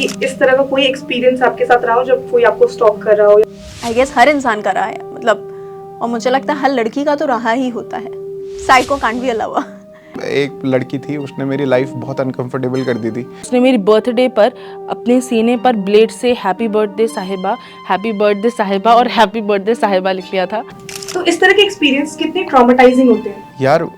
कि इस तरह का कोई एक्सपीरियंस आपके साथ रहा हो जब कोई आपको स्टॉक कर रहा हो? आई गेस हर इंसान का रहा है, मतलब, और मुझे लगता है हर लड़की का तो रहा ही होता है। Psycho can't be a lover. एक लड़की थी, उसने मेरी लाइफ बहुत अनकंफर्टेबल कर दी थी। उसने मेरी बर्थडे पर अपने सीने पर ब्लेड से हैप्पी बर्थडे साहिबा और हैप्पी बर्थडे साहिबा लिख लिया था। तो इस तरह के एक्सपीरियंस कितने ट्रॉमेटाइजिंग होते हैं यार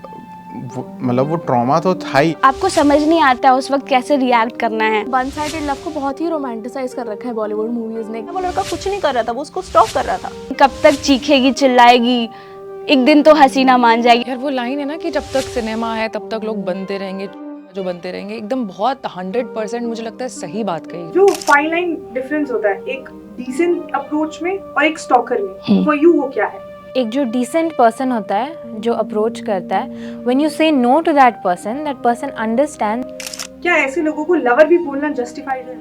मतलब वो ट्रॉमा तो था ही। आपको समझ नहीं आता है उस वक्त कैसे रिएक्ट करना है। वन साइडेड लव को बहुत ही रोमांटिसाइज कर रखा है बॉलीवुड मूवीज ने। वो लड़का कुछ नहीं कर रहा था, वो उसको स्टॉक कर रहा था। कब तक चीखेगी चिल्लाएगी, एक दिन तो हसीना मान जाएगी। यार वो लाइन है ना कि जब तक सिनेमा है तब तक लोग बनते रहेंगे, जो बनते रहेंगे, एकदम बहुत 100% मुझे लगता है सही बात कही। जो फाइन लाइन डिफरेंस होता है एक डिसेंट अप्रोच में और एक स्टॉकर में, फॉर यू वो क्या है? एक जो डिसेंट पर्सन होता है जो अप्रोच करता है, when you say no to that person understand. क्या ऐसे लोगों को लवर भी बोलना जस्टिफाइड है?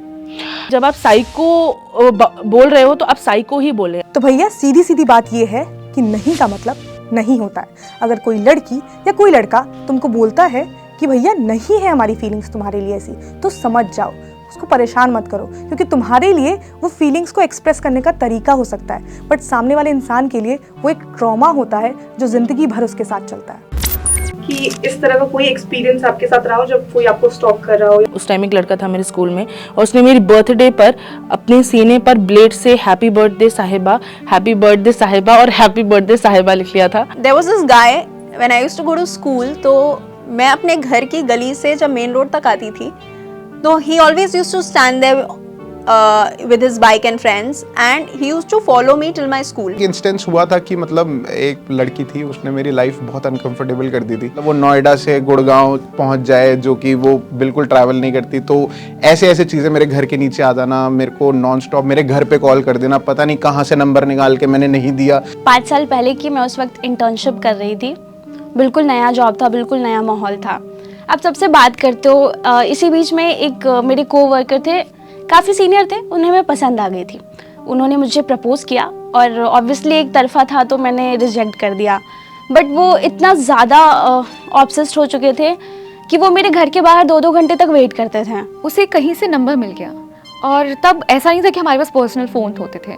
जब आप साइको बोल रहे हो तो आप साइको ही बोले। तो भैया सीधी सीधी बात ये है कि नहीं का मतलब नहीं होता है। अगर कोई लड़की या कोई लड़का तुमको बोलता है कि भैया नहीं है हमारी फीलिंग्स तुम्हारे लिए ऐसी, तो समझ जाओ, उसको परेशान मत करो, क्योंकि तुम्हारे लिए वो फीलिंग्स को एक्सप्रेस करने का तरीका हो सकता है, बट सामने वाले इंसान के लिए वो एक ट्रॉमा होता है जो जिंदगी भर उसके साथ चलता है। कि इस तरह का कोई एक्सपीरियंस आपके साथ रहा हो जब कोई आपको स्टॉक कर रहा हो? उस टाइम एक लड़का था मेरे स्कूल में और उसने मेरी बर्थडे पर अपने सीने पर ब्लेड से हैप्पी बर्थडे साहिबा और हैप्पी बर्थडे साहिबा लिख लिया था। There was this guy when I used to go to school, तो मैं अपने घर की गली से जब मेन रोड तक आती थी तो he always used to stand there with his bike and friends and he used to follow me till my school. Instance हुआ था कि मतलब एक लड़की थी, उसने मेरी लाइफ बहुत अनकंफर्टेबल कर दी थी। वो नोएडा से गुड़गांव पहुंच जाए, जो कि वो बिल्कुल ट्रैवल नहीं करती, तो ऐसे ऐसे चीज़ें मेरे घर के नीचे आ जाना, मेरे को नॉन स्टॉप मेरे घर पे कॉल कर देना, पता नहीं कहाँ से नंबर निकाल के मैंने नहीं दिया। 5 साल पहले की मैं उस वक्त इंटर्नशिप कर रही थी, बिल्कुल नया जॉब था, बिल्कुल नया माहौल था। आप सबसे बात करते हो, इसी बीच में एक मेरे कोवर्कर थे, काफ़ी सीनियर थे, उन्हें मैं पसंद आ गई थी। उन्होंने मुझे प्रपोज किया और ऑब्वियसली एक तरफा था तो मैंने रिजेक्ट कर दिया, बट वो इतना ज़्यादा ऑब्सेस्ड हो चुके थे कि वो मेरे घर के बाहर 2-2 घंटे तक वेट करते थे। उसे कहीं से नंबर मिल गया और तब ऐसा नहीं था कि हमारे पास पर्सनल फ़ोन होते थे,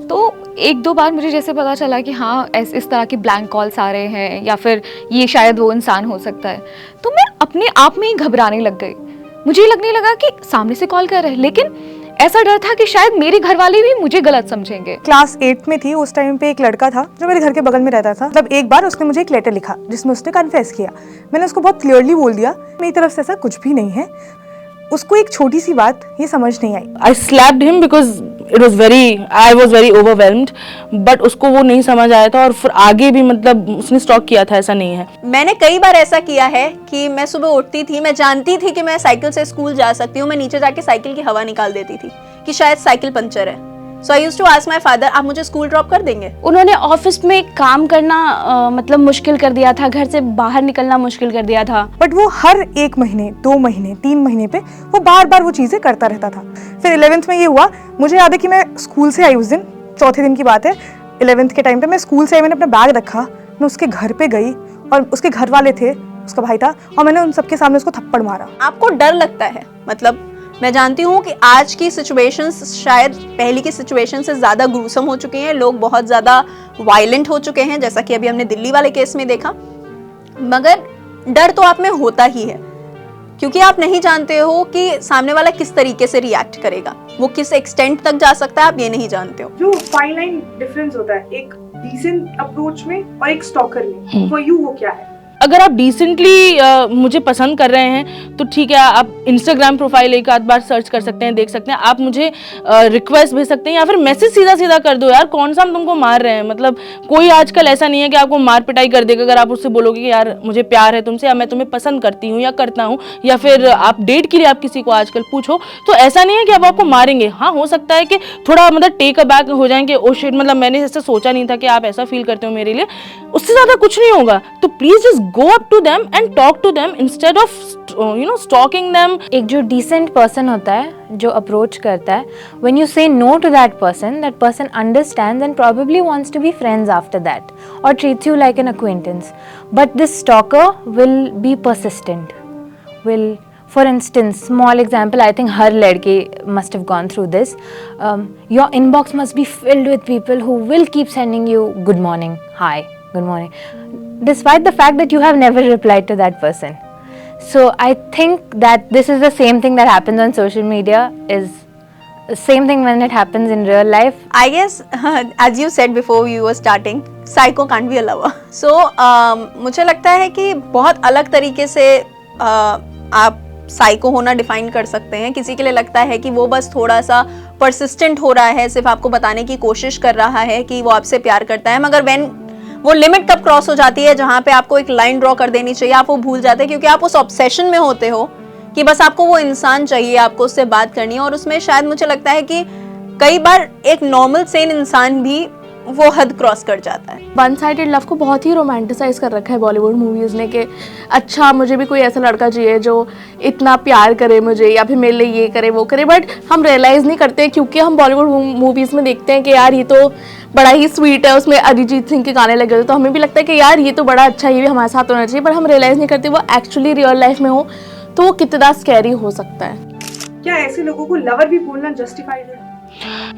तो 1-2 बार मुझे जैसे पता चला कि हाँ इस तरह के ब्लैंक कॉल्स आ रहे हैं या फिर ये शायद वो इंसान हो सकता है, तो मैं अपने आप में ही घबराने लग गई। मुझे लगने लगा कि सामने से कॉल कर रहे हैं, लेकिन ऐसा डर था कि शायद मेरे घर वाले भी मुझे गलत समझेंगे। क्लास 8 में थी, उस टाइम पे एक लड़का था जो मेरे घर के बगल में रहता था। मतलब एक बार उसने मुझे एक लेटर लिखा जिसमें उसने कन्फेस किया। मैंने उसको बहुत क्लियरली बोल दिया मेरी तरफ से ऐसा कुछ भी नहीं है। उसको एक छोटी सी बात ये समझ नहीं आई। I slapped him because I was very overwhelmed, but उसको वो नहीं समझ आया था और फिर आगे भी मतलब उसने स्टॉक किया था, ऐसा नहीं है। मैंने कई बार ऐसा किया है कि मैं सुबह उठती थी, मैं जानती थी कि मैं साइकिल से स्कूल जा सकती हूँ, मैं नीचे जाके साइकिल की हवा निकाल देती थी कि शायद साइकिल पंचर है। So I used to ask my father, आप मुझे स्कूल ड्रॉप कर देंगे? उन्होंने ऑफिस में काम करना मतलब मुश्किल कर दिया था, घर से बाहर निकलना मुश्किल कर दिया था। बट वो हर 1 महीने 2 महीने 3 महीने पे वो बार बार वो चीज़ें करता रहता था। फिर 11th में ये हुआ, मुझे याद है कि मैं स्कूल से आई उस दिन, चौथे दिन की बात है, 11th के टाइम पे मैं स्कूल से आई, मैंने अपना बैग रखा, मैं उसके घर पे गई और उसके घर वाले थे, उसका भाई था, और मैंने उन सबके सामने उसको थप्पड़ मारा। आपको डर लगता है, मतलब मैं जानती हूँ कि आज की सिचुएशंस शायद पहले की सिचुएशन से ज़्यादा ग्रूसम हो चुके हैं, लोग बहुत ज़्यादा वायलेंट हो चुके हैं, जैसा कि अभी हमने दिल्ली वाले केस में देखा, मगर डर तो आप में होता ही है, क्योंकि आप नहीं जानते हो कि सामने वाला किस तरीके से रिएक्ट करेगा, वो किस एक्सटेंट तक जा सकता है, आप ये नहीं जानते हो। जो फाइन लाइन डिफरेंस होता है एक डिसेंट अप्रोच में और एक स्टॉकर में, फॉर यू वो क्या है? अगर आप डिसेंटली मुझे पसंद कर रहे हैं तो ठीक है, आप इंस्टाग्राम प्रोफाइल एक आध बार सर्च कर सकते हैं, देख सकते हैं, आप मुझे रिक्वेस्ट भेज सकते हैं या फिर मैसेज सीधा सीधा कर दो। यार कौन सा हम तुमको मार रहे हैं, मतलब कोई आजकल ऐसा नहीं है कि आपको मार पिटाई कर देगा अगर आप उससे बोलोगे कि यार मुझे प्यार है तुमसे या मैं तुम्हें पसंद करती हूँ या करता हूँ, या फिर आप डेट के लिए आप किसी को आजकल पूछो, तो ऐसा नहीं है कि अब आपको मारेंगे। हाँ, हो सकता है कि थोड़ा मतलब टेक अ बैक हो जाएंगे, ओ शिट, मतलब मैंने ऐसा सोचा नहीं था कि आप ऐसा फील करते हो मेरे लिए, उससे ज़्यादा कुछ नहीं होगा। तो please just go up to them and talk to them instead of stalking them. एक जो डिसेंट पर्सन होता है जो अप्रोच करता है, when you say no to that person understands and probably wants to be friends after that और treats you like an acquaintance, but this stalker will be persistent, will For instance, small example, I think हर लड़के must have gone through this. Your inbox must be filled with people who will keep sending you good morning, hi, good morning, despite the fact that you have never replied to that person. So I think that this is the same thing that happens on social media, is the same thing when it happens in real life. I guess as you said before you were starting, psycho can't be a lover. So मुझे लगता है कि बहुत अलग तरीके से आप psycho होना डिफाइन कर सकते हैं। किसी के लिए लगता है कि वो बस थोड़ा सा परसिस्टेंट हो रहा है, सिर्फ आपको बताने की कोशिश कर रहा है कि वो आपसे प्यार करता है, मगर व्हेन वो लिमिट कब क्रॉस हो जाती है जहां पे आपको एक लाइन ड्रॉ कर देनी चाहिए, आप वो भूल जाते हैं क्योंकि आप उस ऑब्सेशन में होते हो कि बस आपको वो इंसान चाहिए, आपको उससे बात करनी है। और उसमें शायद मुझे लगता है कि कई बार एक नॉर्मल सेन इंसान भी वो हद क्रॉस कर जाता है। वन साइडेड लव को बहुत ही रोमांटिसाइज कर रखा है बॉलीवुड मूवीज़ ने कि अच्छा मुझे भी कोई ऐसा लड़का चाहिए जो इतना प्यार करे मुझे, या फिर मेरे लिए ये करे वो करे, बट हम रियलाइज़ नहीं करते क्योंकि हम बॉलीवुड मूवीज़ में देखते हैं कि यार ये तो बड़ा ही स्वीट है, उसमें अरिजीत सिंह के गाने लगे, तो हमें भी लगता है कि यार ये तो बड़ा अच्छा, ये भी हमारे साथ होना चाहिए, पर हम रियलाइज़ नहीं करते वो एक्चुअली रियल लाइफ में हो तो वो कितना स्कैरी हो सकता है। क्या ऐसे लोगों को लवर भी बोलना जस्टिफाइड है?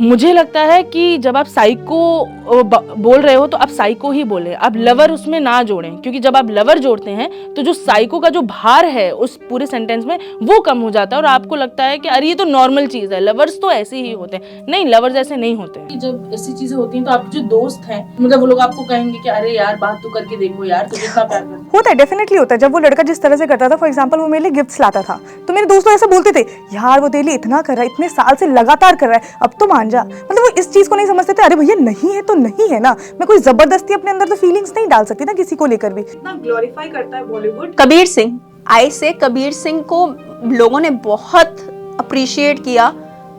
मुझे लगता है कि जब आप साइको बोल रहे हो तो आप साइको ही बोले, आप लवर उसमें ना जोड़ें, क्योंकि जब आप लवर जोड़ते हैं तो जो साइको का जो भार है उस पूरे सेंटेंस में वो कम हो जाता है और आपको लगता है कि अरे ये तो नॉर्मल चीज़ है, लवर्स तो ऐसे ही होते हैं। नहीं, लवर्स ऐसे नहीं होते हैं। जब ऐसी चीज़ें होती हैं तो आपके जो दोस्त हैं मतलब वो लोग आपको कहेंगे कि अरे यार बात तो करके देखो यार, तुझे इतना प्यार करता है। होता है, डेफिनेटली होता है। जब वो लड़का जिस तरह से करता था, फॉर एग्जांपल वो मेरे लिए गिफ्ट्स लाता था, तो मेरे दोस्त लोग ऐसा बोलते थे यार वो तेरे लिए इतना कर रहा है, इतने साल से लगातार कर रहा है, अब तो मान जा। मतलब वो इस चीज को नहीं समझते थे, अरे भैया नहीं है तो नहीं है ना, मैं कोई जबरदस्ती अपने अंदर तो फीलिंग्स नहीं डाल सकती ना किसी को लेकर भी। इतना ग्लोरीफाई करता है बॉलीवुड। कबीर सिंह, आई से कबीर सिंह को लोगों ने बहुत अप्रिशिएट किया,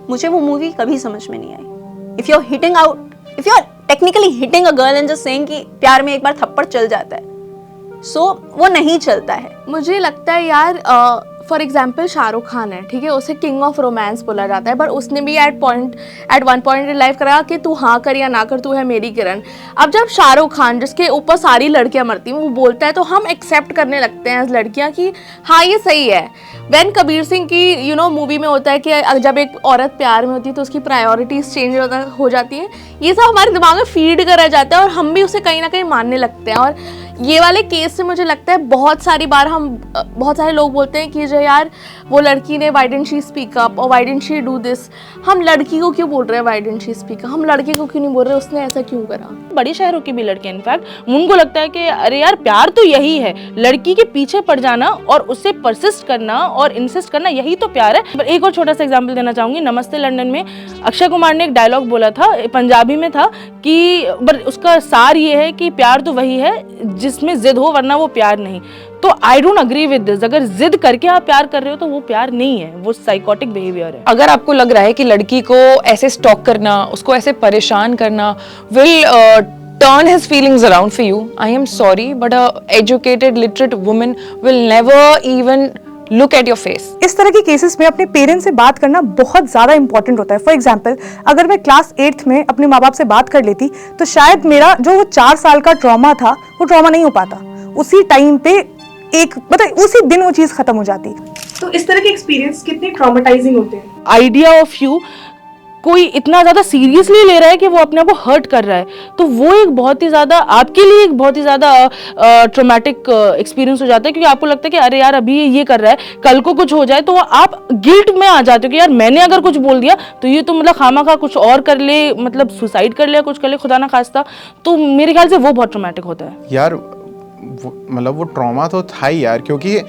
मुझे वो मूवी कभी समझ में नहीं आई। If you are hitting out, if you are technically hitting a girl and just saying कि प्यार में एक बार थप्पड़ चल जाता है, सो वो नहीं चलता है। मुझे लगता है यार फॉर एग्जाम्पल शाहरुख खान है, ठीक है, उसे किंग ऑफ रोमांस बोला जाता है, पर उसने भी at one point in life करा कि तू हाँ कर या ना कर, तू है मेरी किरण। अब जब शाहरुख खान जिसके ऊपर सारी लड़कियां मरती हैं वो बोलता है तो हम एक्सेप्ट करने लगते हैं एज लड़कियां कि हाँ ये सही है। व्हेन कबीर सिंह की मूवी में होता है कि जब एक औरत प्यार में होती है तो उसकी प्रायोरिटीज चेंज हो जाती है, ये सब हमारे दिमाग में फीड करा जाता है और हम भी उसे कहीं ना कहीं मानने लगते हैं। और ये वाले केस से मुझे लगता है बहुत सारी बार बहुत सारे लोग बोलते हैं कि जो यार वो लड़की ने why didn't she speak up और why didn't she do this. हम लड़की को क्यों बोल रहे हैं why didn't she speak up, हम लड़के को क्यों नहीं बोल रहे उसने ऐसा क्यों करा। बड़ी शहरों की भी लड़के इनफैक्ट उनको लगता है कि अरे यार प्यार तो यही है, लड़की के पीछे पड़ जाना और उससे परसिस्ट करना और इंसिस्ट करना, यही तो प्यार है। एक और छोटा सा एग्जाम्पल देना चाहूंगी। नमस्ते लंदन में अक्षय कुमार ने एक डायलॉग बोला था, पंजाबी में था कि उसका सार ये है कि प्यार तो वही है जिसमें जिद हो, वरना वो प्यार नहीं। तो I don't agree with this. अगर जिद करके आप प्यार कर रहे हो तो वो प्यार नहीं है, वो साइकोटिक बिहेवियर है। अगर आपको लग रहा है कि लड़की को ऐसे स्टॉक करना, उसको ऐसे परेशान करना will turn his feelings around for you, I am sorry, but a educated, literate woman will never even look at your face. इस तरह के केसेस में अपने पेरेंट्स से बात करना बहुत ज़्यादा इंपॉर्टेंट होता है। फॉर एग्जाम्पल अगर मैं क्लास 8th में अपने माँ बाप से बात कर लेती तो शायद मेरा जो वो 4 साल का ट्रॉमा था वो ट्रॉमा नहीं हो पाता, उसी टाइम पे उसी दिन वो चीज़ खत्म हो जाती। तो इस तरह के एक्सपीरियंस कितने ट्रॉमेटाइजिंग होते हैं। आइडिया ऑफ यू कोई इतना ज़्यादा सीरियसली ले रहा है कि वो अपने आप को हर्ट कर रहा है, तो वो एक बहुत ही ज़्यादा आपके लिए एक बहुत ही ज़्यादा ट्रॉमेटिक एक्सपीरियंस हो जाता है, क्योंकि आपको लगता है कि अरे यार अभी ये कर रहा है, कल को कुछ हो जाए तो आप गिल्ट में आ जाते हो कि यार मैंने अगर कुछ बोल दिया तो ये तो मतलब खामा खा कुछ और कर ले, मतलब सुसाइड कर ले, कुछ कर ले, खुदा ना खास्ता। तो मेरे ख्याल से वो बहुत ट्रॉमेटिक होता है यार। मतलब वो ट्रॉमा तो था ही यार, क्योंकि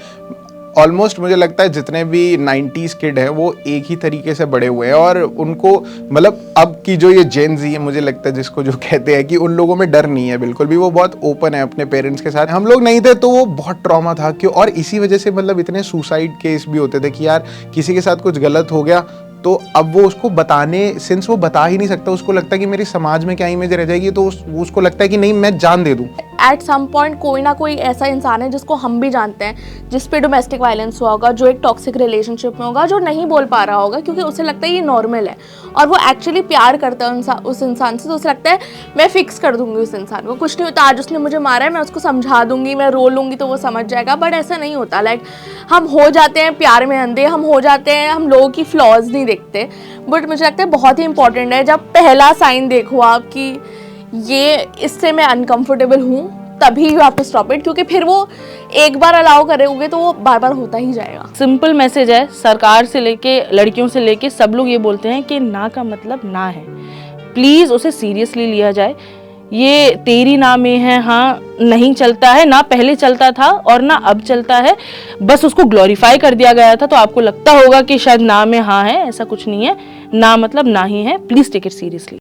ऑलमोस्ट मुझे लगता है जितने भी 90s किड है वो एक ही तरीके से बड़े हुए हैं और उनको मतलब अब की जो ये जेन ज़ी है, मुझे लगता है जिसको जो कहते हैं कि उन लोगों में डर नहीं है बिल्कुल भी, वो बहुत ओपन है अपने पेरेंट्स के साथ। हम लोग नहीं थे तो वो बहुत ट्रॉमा था क्यों, और इसी वजह से मतलब इतने सुसाइड केस भी होते थे कि यार किसी के साथ कुछ गलत हो गया तो अब वो उसको बताने, सिंस वो बता ही नहीं सकता, उसको लगता है कि मेरी समाज में क्या इमेज रह जाएगी, तो उसको लगता है कि नहीं मैं जान दे दूं। एट सम पॉइंट कोई ना कोई ऐसा इंसान है जिसको हम भी जानते हैं, जिस पे डोमेस्टिक वायलेंस हुआ होगा, जो एक टॉक्सिक रिलेशनशिप में होगा, जो नहीं बोल पा रहा होगा क्योंकि उसे लगता है ये नॉर्मल है, और वो एक्चुअली प्यार करता है उस इंसान से, तो उसे लगता है मैं फिक्स कर दूंगी उस इंसान को, कुछ नहीं होता, आज उसने मुझे मारा है मैं उसको समझा दूंगी, मैं रो लूँगी तो वो समझ जाएगा। बट ऐसा नहीं होता। लाइक हम हो जाते हैं प्यार में अंधे, हम हो जाते हैं, हम लोगों की फ्लॉज नहीं देखते। बट मुझे लगता है बहुत ही इंपॉर्टेंट है, जब पहला साइन देखो आप कि ये इससे मैं अनकंफर्टेबल हूँ, तभी you have to stop it, क्योंकि फिर वो एक बार अलाउ करोगे तो वो बार बार होता ही जाएगा। सिंपल मैसेज है, सरकार से लेके लड़कियों से लेके सब लोग ये बोलते हैं कि ना का मतलब ना है, प्लीज़ उसे सीरियसली लिया जाए। ये तेरी ना में है हाँ नहीं चलता है, ना पहले चलता था और ना अब चलता है, बस उसको ग्लोरीफाई कर दिया गया था, तो आपको लगता होगा कि शायद ना में हाँ है, ऐसा कुछ नहीं है, ना मतलब ना ही है, प्लीज़ टेक इट सीरियसली।